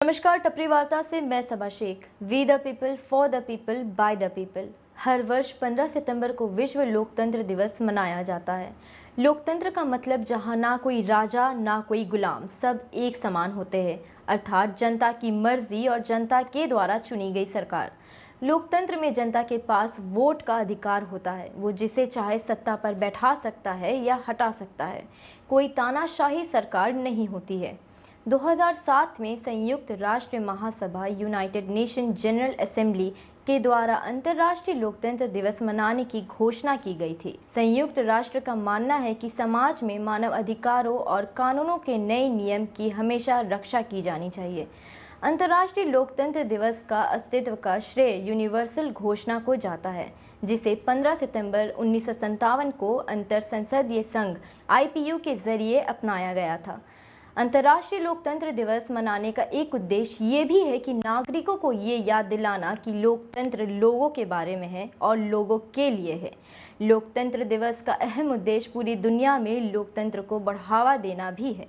नमस्कार, टपरी वार्ता से मैं Saba Shaikh. We the people, for the people, by the people. हर वर्ष 15 सितंबर को विश्व लोकतंत्र दिवस मनाया जाता है। लोकतंत्र का मतलब जहां ना कोई राजा ना कोई गुलाम, सब एक समान होते हैं, अर्थात जनता की मर्जी और जनता के द्वारा चुनी गई सरकार। लोकतंत्र में जनता के पास वोट का अधिकार होता है। वो जिसे चाहे सत्ता पर बैठा सकता है या हटा सकता है। कोई तानाशाही सरकार नहीं होती है। 2007 में संयुक्त राष्ट्र महासभा यूनाइटेड नेशन जनरल असेंबली के द्वारा अंतर्राष्ट्रीय लोकतंत्र दिवस मनाने की घोषणा की गई थी। संयुक्त राष्ट्र का मानना है कि समाज में मानव अधिकारों और कानूनों के नए नियम की हमेशा रक्षा की जानी चाहिए। अंतर्राष्ट्रीय लोकतंत्र दिवस का अस्तित्व का श्रेय यूनिवर्सल घोषणा को जाता है, जिसे 15 सितंबर 1957 को अंतर संसदीय संघ IPU के जरिए अपनाया गया था। अंतर्राष्ट्रीय लोकतंत्र दिवस मनाने का एक उद्देश्य ये भी है कि नागरिकों को ये याद दिलाना कि लोकतंत्र लोगों के बारे में है और लोगों के लिए है। लोकतंत्र दिवस का अहम उद्देश्य पूरी दुनिया में लोकतंत्र को बढ़ावा देना भी है।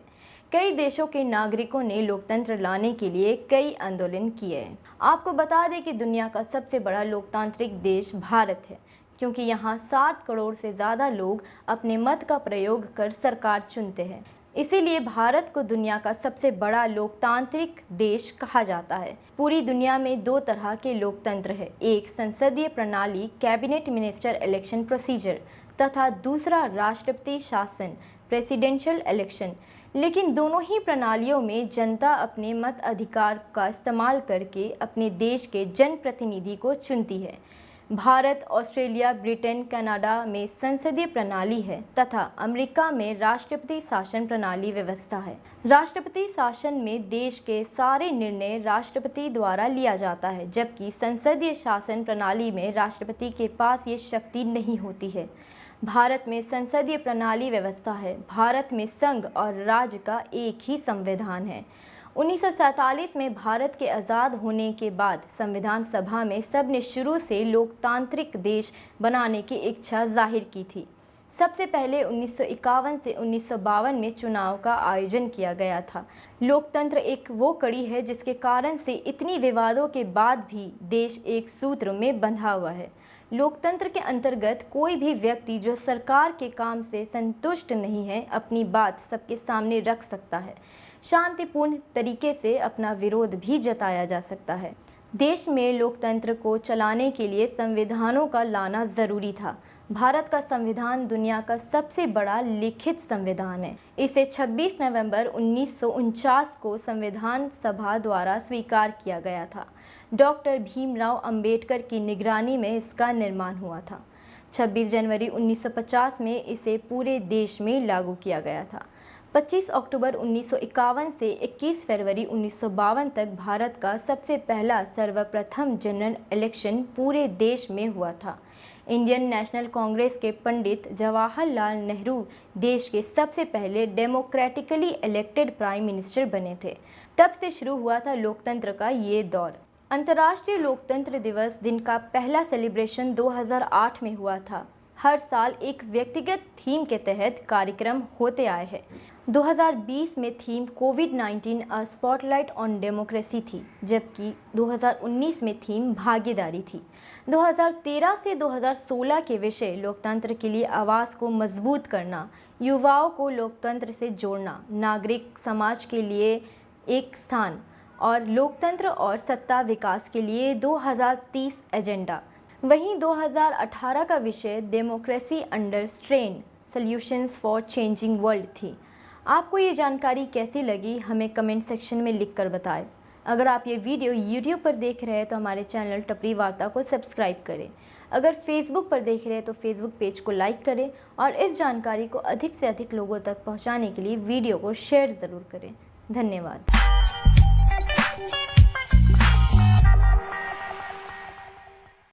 कई देशों के नागरिकों ने लोकतंत्र लाने के लिए कई आंदोलन किए हैं। आपको बता दें कि दुनिया का सबसे बड़ा लोकतांत्रिक देश भारत है, क्योंकि यहाँ 60 करोड़ से ज़्यादा लोग अपने मत का प्रयोग कर सरकार चुनते हैं। इसीलिए भारत को दुनिया का सबसे बड़ा लोकतांत्रिक देश कहा जाता है। पूरी दुनिया में दो तरह के लोकतंत्र है, एक संसदीय प्रणाली कैबिनेट मिनिस्टर इलेक्शन प्रोसीजर तथा दूसरा राष्ट्रपति शासन प्रेसिडेंशियल इलेक्शन। लेकिन दोनों ही प्रणालियों में जनता अपने मत अधिकार का इस्तेमाल करके अपने देश के जनप्रतिनिधि को चुनती है। भारत, ऑस्ट्रेलिया, ब्रिटेन, कनाडा में संसदीय प्रणाली है तथा अमेरिका में राष्ट्रपति शासन प्रणाली व्यवस्था है। राष्ट्रपति शासन में देश के सारे निर्णय राष्ट्रपति द्वारा लिया जाता है, जबकि संसदीय शासन प्रणाली में राष्ट्रपति के पास ये शक्ति नहीं होती है। भारत में संसदीय प्रणाली व्यवस्था है। भारत में संघ और राज्य का एक ही संविधान है। 1947 में भारत के आज़ाद होने के बाद संविधान सभा में सबने शुरू से लोकतांत्रिक देश बनाने की इच्छा जाहिर की थी। सबसे पहले 1951 से 1952 में चुनाव का आयोजन किया गया था। लोकतंत्र एक वो कड़ी है जिसके कारण से इतनी विवादों के बाद भी देश एक सूत्र में बंधा हुआ है। लोकतंत्र के अंतर्गत कोई भी व्यक्ति जो सरकार के काम से संतुष्ट नहीं है, अपनी बात सबके सामने रख सकता है। शांतिपूर्ण तरीके से अपना विरोध भी जताया जा सकता है। देश में लोकतंत्र को चलाने के लिए संविधानों का लाना जरूरी था। भारत का संविधान दुनिया का सबसे बड़ा लिखित संविधान है। इसे 26 नवंबर 1949 को संविधान सभा द्वारा स्वीकार किया गया था। डॉक्टर भीमराव अंबेडकर की निगरानी में इसका निर्माण हुआ था। 26 जनवरी 1950 में इसे पूरे देश में लागू किया गया था। 25 अक्टूबर 1951 से 21 फरवरी 1952 तक भारत का सबसे पहला सर्वप्रथम जनरल इलेक्शन पूरे देश में हुआ था। इंडियन नेशनल कांग्रेस के पंडित जवाहरलाल नेहरू देश के सबसे पहले डेमोक्रेटिकली इलेक्टेड प्राइम मिनिस्टर बने थे। तब से शुरू हुआ था लोकतंत्र का ये दौर। अंतर्राष्ट्रीय लोकतंत्र दिवस दिन का पहला सेलिब्रेशन 2008 में हुआ था। हर साल एक व्यक्तिगत थीम के तहत कार्यक्रम होते आए हैं। 2020 में theme covid a spotlight on democracy थी, जबकि 2019 में थीम भागीदारी थी। 2013 से 2016 के विषय लोकतंत्र के लिए आवाज़ को मजबूत करना, युवाओं को लोकतंत्र से जोड़ना, नागरिक समाज के लिए एक स्थान और लोकतंत्र और सत्ता विकास के लिए 2030 एजेंडा। वहीं 2018 का विषय democracy under strain, solutions for changing world थी। आपको ये जानकारी कैसी लगी हमें कमेंट सेक्शन में लिखकर बताएं। अगर आप ये वीडियो YouTube पर देख रहे हैं तो हमारे चैनल टपरी वार्ता को सब्सक्राइब करें। अगर Facebook पर देख रहे हैं तो Facebook पेज को लाइक करें और इस जानकारी को अधिक से अधिक लोगों तक पहुंचाने के लिए वीडियो को शेयर ज़रूर करें। धन्यवाद।